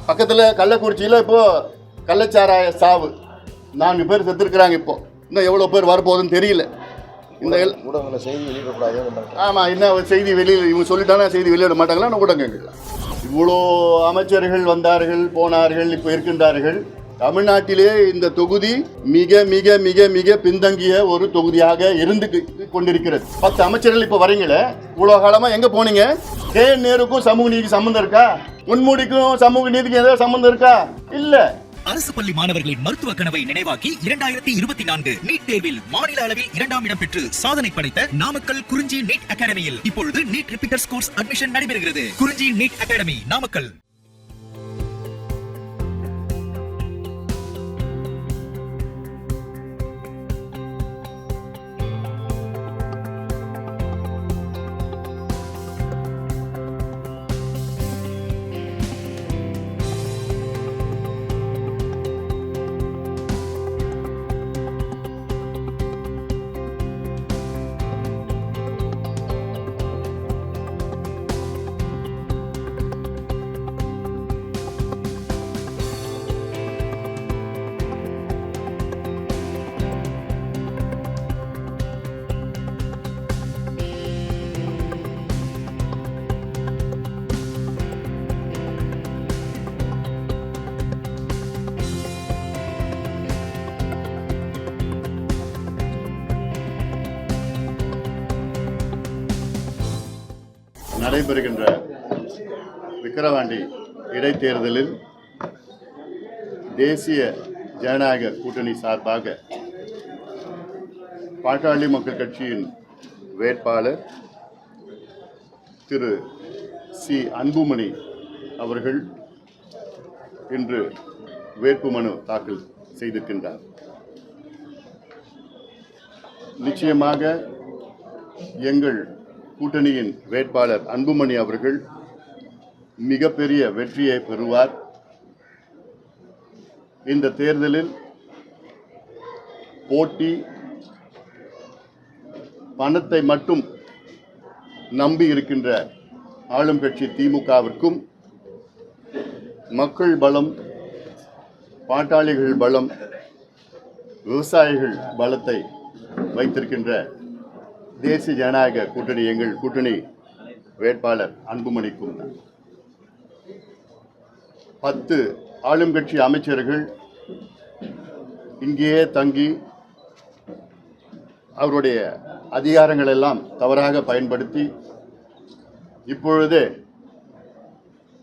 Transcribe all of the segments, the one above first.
பக்கத்தில் கள்ளக்குறிச்சியில் இப்போது கள்ளச்சாராய சாவு 4 பேர் செத்துருக்குறாங்க. இப்போ இன்னும் எவ்வளோ பேர் வரப்போகுதுன்னு தெரியல. இந்த ஊடகங்களை செய்தி வெளியிடக்கூடாது. ஆமாம், என்ன செய்தி வெளியில் இவங்க சொல்லிட்டானா செய்தி வெளியிட மாட்டாங்களா ஊடகங்கள். இவ்வளோ அமைச்சர்கள் வந்தார்கள் போனார்கள், இப்போ இருக்கின்றார்கள். தமிழ்நாட்டிலே இந்த தொகுதி மிக மிக மிக மிக பின்தங்கிய ஒரு தொகுதியாக இருந்து கொண்டிருக்கிறது. 10 அமைச்சர்கள் இப்போ வரீங்களே, இவ்வளோ காலமாக எங்கே போனீங்க? KN நேருக்கும் சமூக நீதிக்கு சம்மந்தம் இருக்கா? பொன்முடிக்கும் சமூக நீதிக்கு ஏதாவது சம்மந்தம் இருக்கா? இல்லை. அரசு பள்ளி மாணவர்களின் மருத்துவ கனவை நினைவாக்கி 2024 நீட் தேர்வில் மாநில அளவில் 2ஆம் இடம் பெற்று சாதனை படைத்த நாமக்கல் குறிஞ்சி நீட் அகாடமியில் இப்பொழுது நீட் ரிப்பீட்டர்ஸ் கோர்ஸ் அட்மிஷன் நடைபெறுகிறது. குறிஞ்சி நீட் அகாடமி, நாமக்கல். நடைபெறுகின்ற விக்கிரவாண்டி இடைத்தேர்தலில் தேசிய ஜனநாயக கூட்டணி சார்பாக பாட்டாளி மக்கள் கட்சியின் வேட்பாளர் திரு சி. அன்புமணி அவர்கள் இன்று வேட்புமனு தாக்கல் செய்திருக்கின்றார். நிச்சயமாக எங்கள் கூட்டணியின் வேட்பாளர் அன்புமணி அவர்கள் மிகப்பெரிய வெற்றியை பெறுவார். இந்த தேர்தலில் போட்டி பணத்தை மட்டும் நம்பி இருக்கின்ற ஆளும் கட்சி திமுகவிற்கும், மக்கள் பலம், பாட்டாளிகள் பலம், விவசாயிகள் பலத்தை வைத்திருக்கின்ற தேசிய ஜனநாயக கூட்டணி எங்கள் கூட்டணி வேட்பாளர் அன்புமணிக்கும் 10 ஆளும் கட்சி அமைச்சர்கள் இங்கேயே தங்கி அவருடைய அதிகாரங்கள் எல்லாம் தவறாக பயன்படுத்தி இப்பொழுதே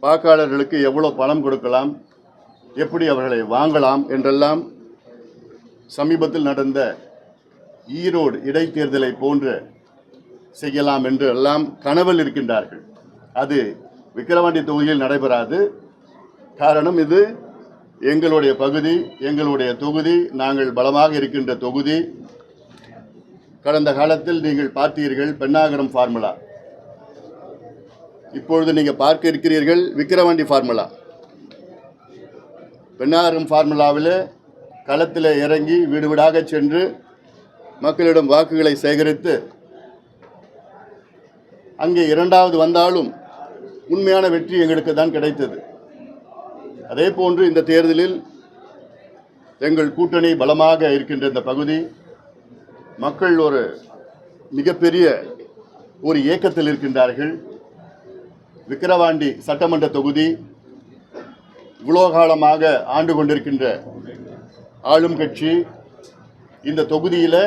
வாக்காளர்களுக்கு எவ்வளோ பணம் கொடுக்கலாம், எப்படி அவர்களை வாங்கலாம் என்றெல்லாம் சமீபத்தில் நடந்த ஈரோடு இடைத்தேர்தலை போன்று செய்யலாம் என்று எல்லாம் கனவில் இருக்கின்றார்கள். அது விக்கிரவாண்டி தொகுதியில் நடைபெறாது. காரணம், இது எங்களுடைய பகுதி, எங்களுடைய தொகுதி, நாங்கள் பலமாக இருக்கின்ற தொகுதி. கடந்த காலத்தில் நீங்கள் பார்த்தீர்கள் பென்னாகரம் ஃபார்முலா, இப்பொழுது நீங்கள் பார்க்க இருக்கிறீர்கள் விக்கிரவாண்டி ஃபார்முலா. பென்னாகரம் ஃபார்முலாவில் களத்தில் இறங்கி வீடு வீடாக சென்று மக்களிடம் வாக்குகளை சேகரித்து அங்கே 2வது வந்தாலும் உண்மையான வெற்றி எங்களுக்கு தான் கிடைத்தது. அதே போன்று இந்த தேர்தலில் எங்கள் கூட்டணி பலமாக இருக்கின்ற இந்த பகுதி மக்கள் ஒரு மிகப்பெரிய ஒரு இயக்கத்தில் இருக்கின்றார்கள். விக்கிரவாண்டி சட்டமன்ற தொகுதி இவ்வளோ காலமாக ஆண்டு கொண்டிருக்கின்ற ஆளும் கட்சி, இந்த தொகுதியில்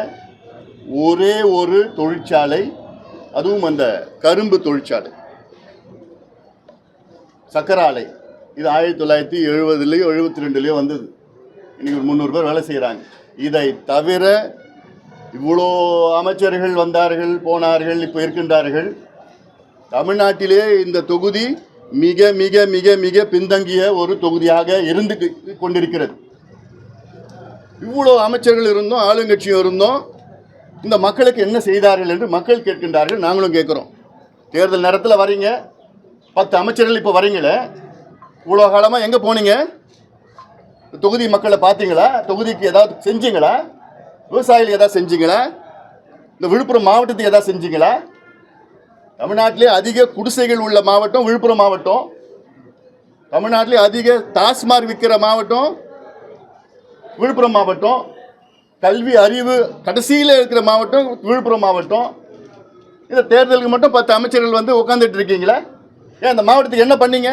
ஒரே ஒரு தொழிற்சாலை, அதுவும் அந்த கரும்பு தொழிற்சாலை, சக்கர ஆலை. இது 1970 72 வந்தது. இன்னைக்கு 300 பேர் வேலை செய்கிறாங்க. இதை தவிர இவ்வளோ அமைச்சர்கள் வந்தார்கள் போனார்கள், இப்போ இருக்கின்றார்கள். தமிழ்நாட்டிலே இந்த தொகுதி மிக மிக மிக மிக பின்தங்கிய ஒரு தொகுதியாக இருந்து கொண்டிருக்கிறது. இவ்வளோ அமைச்சர்கள் இருந்தோம், ஆளுங்கட்சியும் இருந்தோம், இந்த மக்களுக்கு என்ன செய்தார்கள் என்று மக்கள் கேட்கின்றார்கள். நாங்களும் கேட்குறோம். தேர்தல் நேரத்தில் வரீங்க, 10 அமைச்சர்கள் இப்போ வரீங்களே, இவ்வளோ காலமாக எங்கே போனீங்க? தொகுதி மக்களை பார்த்தீங்களா? தொகுதிக்கு ஏதாவது செஞ்சீங்களா? விவசாயிகள் ஏதாவது செஞ்சீங்களா? இந்த விழுப்புரம் மாவட்டத்துக்கு ஏதாவது செஞ்சீங்களா? தமிழ்நாட்டிலே அதிக குடிசைகள் உள்ள மாவட்டம் விழுப்புரம் மாவட்டம். தமிழ்நாட்டிலே அதிக டாஸ்மார்க் விற்கிற மாவட்டம் விழுப்புரம் மாவட்டம். கல்வி அறிவு கடைசியில் இருக்கிற மாவட்டம் விழுப்புரம் மாவட்டம். இந்த தேர்தலுக்கு மட்டும் 10 அமைச்சர்கள் வந்து உட்காந்துட்டு இருக்கீங்களா? ஏன் அந்த மாவட்டத்துக்கு என்ன பண்ணீங்க?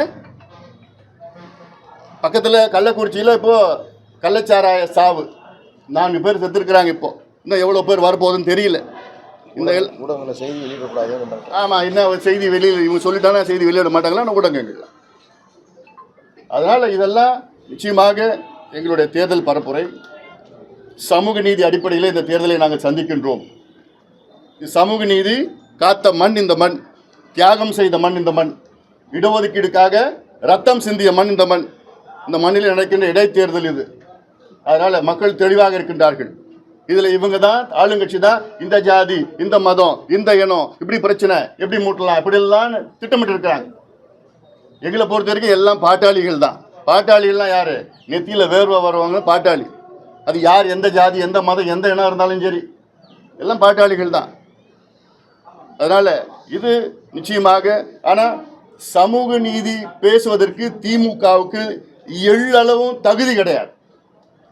பக்கத்தில் கள்ளக்குறிச்சியில் இப்போது கள்ளச்சாராய சாவு 4 பேர் செத்துருக்குறாங்க. இப்போ இன்னும் எவ்வளோ பேர் வரப்போகுதுன்னு தெரியல. இந்த ஊடகங்களில் செய்தி வெளியிடக்கூடாது. ஆமாம், என்ன செய்தி வெளியில் இவங்க சொல்லிட்டானா செய்தி வெளியிட மாட்டாங்களா ஊடகங்கள். அதனால் இதெல்லாம் நிச்சயமாக எங்களுடைய தேர்தல் பரப்புரை சமூக நீதி அடிப்படையில் இந்த தேர்தலை நாங்கள் சந்திக்கின்றோம். சமூக நீதி காத்த மண் இந்த மண், தியாகம் செய்த மண் இந்த மண், இடஒதுக்கீடுக்காக ரத்தம் சிந்திய மண் இந்த மண். இந்த மண்ணில் நடக்கின்ற இடைத்தேர்தல் இது. அதனால் மக்கள் தெளிவாக இருக்கின்றார்கள். இதில் இவங்க தான் ஆளுங்கட்சி தான் இந்த ஜாதி இந்த மதம் இந்த இனம் இப்படி பிரச்சனை எப்படி மூட்டலாம் இப்படிலாம் திட்டமிட்டு இருக்கிறாங்க. எங்களை பொறுத்த வரைக்கும் எல்லாம் பாட்டாளிகள் தான். பாட்டாளிகள்லாம் யார்? நெத்தியில் வேர்வை வருவாங்க பாட்டாளி. அது யார், எந்த ஜாதி எந்த மதம் எந்த இனம் இருந்தாலும் சரி, எல்லாம் பாட்டாளிகள் தான். அதனால் இது நிச்சயமாக. ஆனால் சமூக நீதி பேசுவதற்கு திமுகவுக்கு எள்ளளவும் தகுதி கிடையாது.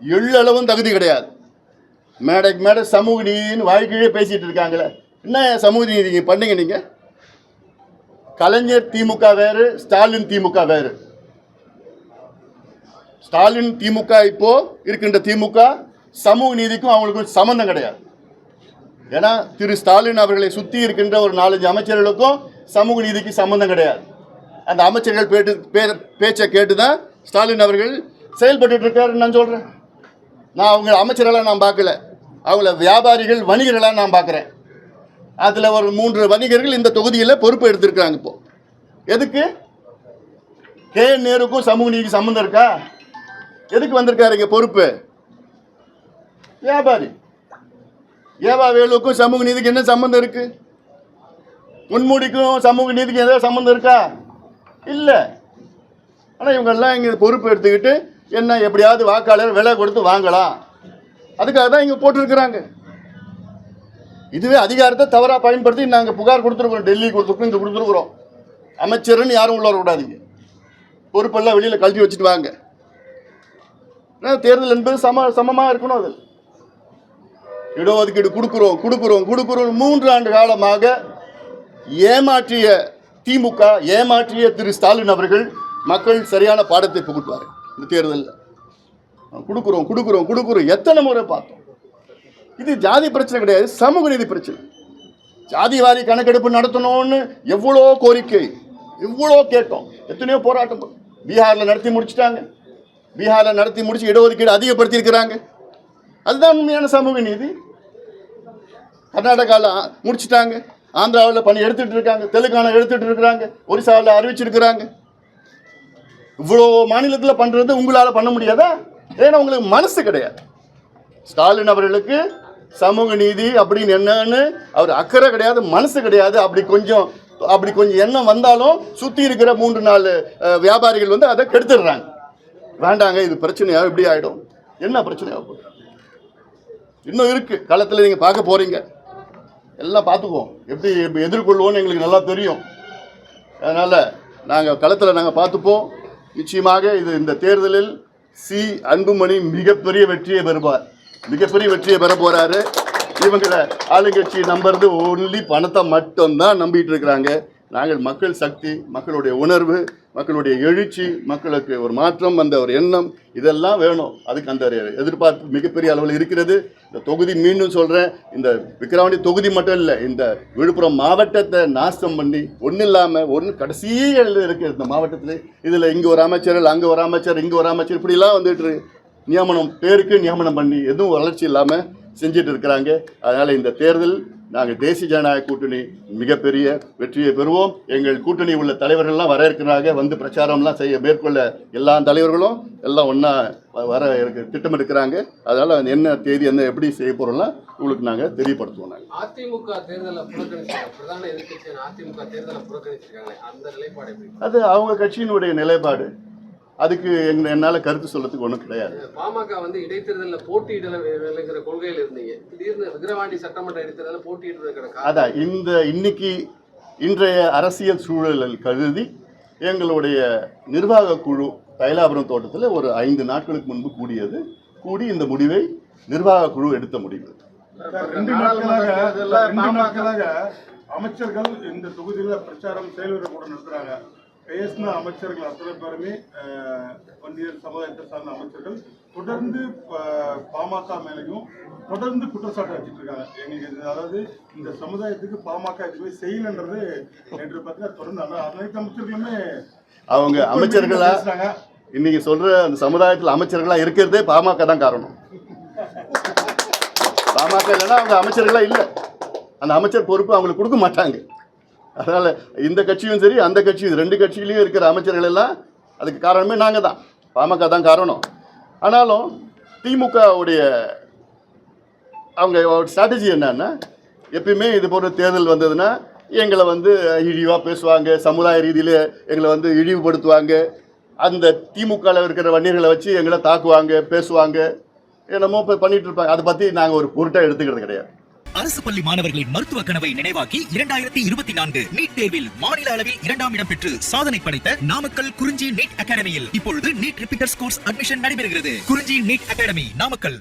எள்ளளவும் தகுதி கிடையாது. மேடைக்கு மேடை சமூக நீதினு வாழ்க்கையே பேசிகிட்டு இருக்காங்களே. என்ன சமூக நீதி பண்ணீங்க நீங்கள்? கலைஞர் திமுக வேறு, ஸ்டாலின் திமுக வேறு. ஸ்டாலின் திமுக இப்போ இருக்கின்ற திமுக சமூக நீதிக்கும் அவங்களுக்கும் சம்பந்தம் கிடையாது. ஏன்னா திரு ஸ்டாலின் அவர்களை சுற்றி இருக்கின்ற ஒரு 4-5 அமைச்சர்களுக்கும் சமூக நீதிக்கு சம்பந்தம் கிடையாது. அந்த அமைச்சர்கள் பேச்சை கேட்டு தான் ஸ்டாலின் அவர்கள் செயல்பட்டு இருக்காருன்னு நான் சொல்கிறேன். நான் அவங்க அமைச்சர்களாக நான் பார்க்கல, அவங்கள வியாபாரிகள் வணிகர்களாக நான் பார்க்குறேன். அதில் ஒரு 3 வணிகர்கள் இந்த தொகுதியில் பொறுப்பு எடுத்திருக்காங்க. இப்போ எதுக்கு? KN நேருக்கும் சமூக நீதிக்கு சம்மந்தம் இருக்கா? எதுக்கு வந்திருக்காருங்க பொறுப்பு? வியாபாரி வேலுக்கும் சமூக நீதிக்கு என்ன சம்மந்தம் இருக்கு? பொன்முடிக்கும் சமூக நீதிக்கு ஏதாவது சம்மந்தம் இருக்கா? இல்லை. ஆனால் இவங்கெல்லாம் இங்கே பொறுப்பு எடுத்துக்கிட்டு என்ன எப்படியாவது வாக்காளர் விலை கொடுத்து வாங்கலாம், அதுக்காக தான் இங்கே போட்டிருக்கிறாங்க. இதுவே அதிகாரத்தை தவறாக பயன்படுத்தி நாங்கள் புகார் கொடுத்துருக்குறோம், டெல்லி கொடுத்துருக்கோம், இங்கே கொடுத்துருக்குறோம். அமைச்சர்னு யாரும் உள்ள வரக்கூடாதீங்க, பொறுப்பெல்லாம் வெளியில் கழட்டி வச்சுட்டு வாங்க. தேர்தல் என்பது சமமாக இருக்கணும். அதில் இடஒதுக்கீடு கொடுக்குறோம் 3 ஆண்டு காலமாக ஏமாற்றிய திமுக, ஏமாற்றிய திரு ஸ்டாலின் அவர்கள் மக்கள் சரியான பாடத்தை புகுட்டுவார். இந்த தேர்தலில் கொடுக்குறோம் எத்தனை முறை பார்த்தோம். இது ஜாதி பிரச்சனை கிடையாது, சமூக நீதி பிரச்சனை. ஜாதிவாரி கணக்கெடுப்பு நடத்தணும்னு எவ்வளோ கோரிக்கை, எவ்வளோ கேட்டோம், எத்தனையோ போராட்டம். பீகாரில் நடத்தி முடிச்சுட்டாங்க. பீகாரில் நடத்தி முடிச்சு இடஒதுக்கீடு அதிகப்படுத்தி இருக்கிறாங்க. அதுதான் உண்மையான சமூக நீதி. கர்நாடகாவில் முடிச்சுட்டாங்க, ஆந்திராவில் பணி எடுத்துகிட்டு இருக்காங்க, தெலுங்கானா எடுத்துகிட்டு இருக்கிறாங்க, ஒரிசாவில் அறிவிச்சிருக்கிறாங்க. இவ்வளோ மாநிலத்தில் பண்ணுறது உங்களால் பண்ண முடியாதா? ஏன்னா உங்களுக்கு மனசு கிடையாது. ஸ்டாலின் அவர்களுக்கு சமூக நீதி அப்படின்னு என்னன்னு அவர் அக்கறை கிடையாது, மனசு கிடையாது. அப்படி கொஞ்சம் எண்ணம் வந்தாலும் சுற்றி இருக்கிற 3-4 வியாபாரிகள் வந்து அதை கெடுத்துடுறாங்க. வேண்டாங்க, இது பிரச்சனையாக இப்படி ஆகிடும். என்ன பிரச்சனையாக இன்னும் இருக்குது. களத்தில் நீங்கள் பார்க்க போகிறீங்க, எல்லாம் பார்த்துக்குவோம். எப்படி எதிர்கொள்வோன்னு எங்களுக்கு நல்லா தெரியும். அதனால் நாங்கள் களத்தில் பார்த்துப்போம். நிச்சயமாக இந்த தேர்தலில் அன்புமணி மிகப்பெரிய வெற்றியை பெற போகிறாரு. இவங்களை ஆளுங்கட்சி நம்புறது ஒன்லி பணத்தை மட்டும்தான் நம்பிட்டு இருக்கிறாங்க. நாங்கள் மக்கள் சக்தி, மக்களுடைய உணர்வு, மக்களுடைய எழுச்சி, மக்களுக்கு ஒரு மாற்றம், அந்த ஒரு எண்ணம் இதெல்லாம் வேணும். அதுக்கு அந்த எதிர்பார்ப்பு மிகப்பெரிய அளவில் இருக்கிறது. இந்த தொகுதி மீண்டும் சொல்கிறேன், இந்த விக்கிரவாண்டி தொகுதி மட்டும் இல்லை, இந்த விழுப்புரம் மாவட்டத்தை நாசம் பண்ணி ஒன்றும் இல்லாமல் கடைசியில் இருக்குது இந்த மாவட்டத்தில். இதில் இங்கே ஒரு அமைச்சர், அங்கே ஒரு அமைச்சர், இங்கே ஒரு அமைச்சர், இப்படிலாம் வந்துட்டு பேருக்கு நியமனம் பண்ணி எதுவும் வளர்ச்சி இல்லாமல் செஞ்சுட்டு இருக்கிறாங்க. அதனால் இந்த தேர்தல் நாங்கள் தேசிய ஜனநாயக கூட்டணி மிகப்பெரிய வெற்றியை பெறுவோம். எங்கள் கூட்டணி உள்ள தலைவர்கள்லாம் வர இருக்கிறாங்க, வந்து பிரச்சாரம்லாம் மேற்கொள்ள எல்லா தலைவர்களும் எல்லாம் ஒன்றா வர திட்டமிருக்கிறாங்க. அதனால் என்ன தேதி என்ன எப்படி செய்ய போகிறோம்லாம் உங்களுக்கு நாங்கள் தெரியப்படுத்துவோம். நாங்கள் அதிமுக தேர்தலை பிரதான எதிர்க்கட்சியான அதிமுக தேர்தலை புறக்கணிச்சிருக்காங்க, அந்த நிலைப்பாடு அது அவங்க கட்சியினுடைய நிலைப்பாடு. அதுக்கு என்னால் கருத்து சொல்றதுக்கு ஒன்றும் கிடையாது. பாமக வந்து இடைத்தேர்தலில் போட்டியிடலைங்கிற கொள்கையில் இருந்தீங்க, திடீர்னு விக்கிரவாண்டி சட்டமன்ற இடைத்தேர்தலில் போட்டியிடுறதுக்கான அதான் இன்றைய அரசியல் சூழலில் கருதி எங்களுடைய நிர்வாக குழு தைலாபுரம் தோட்டத்தில் ஒரு 5 நாட்களுக்கு முன்பு கூடி இந்த முடிவை நிர்வாக குழு எடுத்த முடிவு. 2 நாட்களாக அமைச்சர்கள் இந்த தொகுதியில் பிரச்சாரம் செயல்வரை கூட நடத்துறாங்க. பேசின அமைச்சர்கள் அத்தனை பேருமே வன்னியர் சமுதாயத்தை சார்ந்த அமைச்சர்கள் தொடர்ந்து பாமக மேலையும் தொடர்ந்து குற்றச்சாட்டு வச்சுட்டு இருக்காங்க. எங்களுக்கு அதாவது இந்த சமுதாயத்துக்கு பாமக எதுவுமே செய்யலன்றது நேற்று பார்த்தீங்கன்னா தொடர்ந்து அனைத்து அமைச்சர்களுமே அவங்க அமைச்சர்களா இன்னைக்கு சொல்ற அந்த சமுதாயத்தில் அமைச்சர்களா இருக்கிறதே பாமக தான் காரணம். பாமக இல்லைன்னா அவங்க அமைச்சர்களா இல்லை, அந்த அமைச்சர் பொறுப்பு அவங்களுக்கு கொடுக்க மாட்டாங்க. அதனால இந்த கட்சியும் சரி அந்த கட்சியும் 2 கட்சியிலையும் இருக்கிற அமைச்சர்கள் எல்லாம் அதுக்கு காரணமே நாங்கள் தான், பாமக தான் காரணம். ஆனாலும் திமுகவுடைய அவங்க ஸ்ட்ராட்டஜி என்னன்னா, எப்பயுமே இது போன்ற தேர்தல் வந்ததுன்னா எங்களை இழிவாக பேசுவாங்க, சமுதாய ரீதியில் எங்களை இழிவுபடுத்துவாங்க, அந்த திமுகவில் இருக்கிற வன்னியர்களை வச்சு எங்களை தாக்குவாங்க, பேசுவாங்க, என்னமோ பண்ணிட்டு இருப்பாங்க. அதை பற்றி நாங்கள் ஒரு பொருட்டாக எடுத்துக்கிறது கிடையாது. அரசு பள்ளி மாணவர்களின் மருத்துவ கனவை நினைவாக்கி 2024 நீட் தேர்வில் மாநில அளவில் 2ஆம் இடம் பெற்று சாதனை படைத்த நாமக்கல் குறிஞ்சி நீட் அகாடமியில் இப்பொழுது நீட் ரிப்பீட்டர்ஸ் கோர்ஸ் அட்மிஷன் நடைபெறுகிறது. குறிஞ்சி நீட் அகாடமி, நாமக்கல்.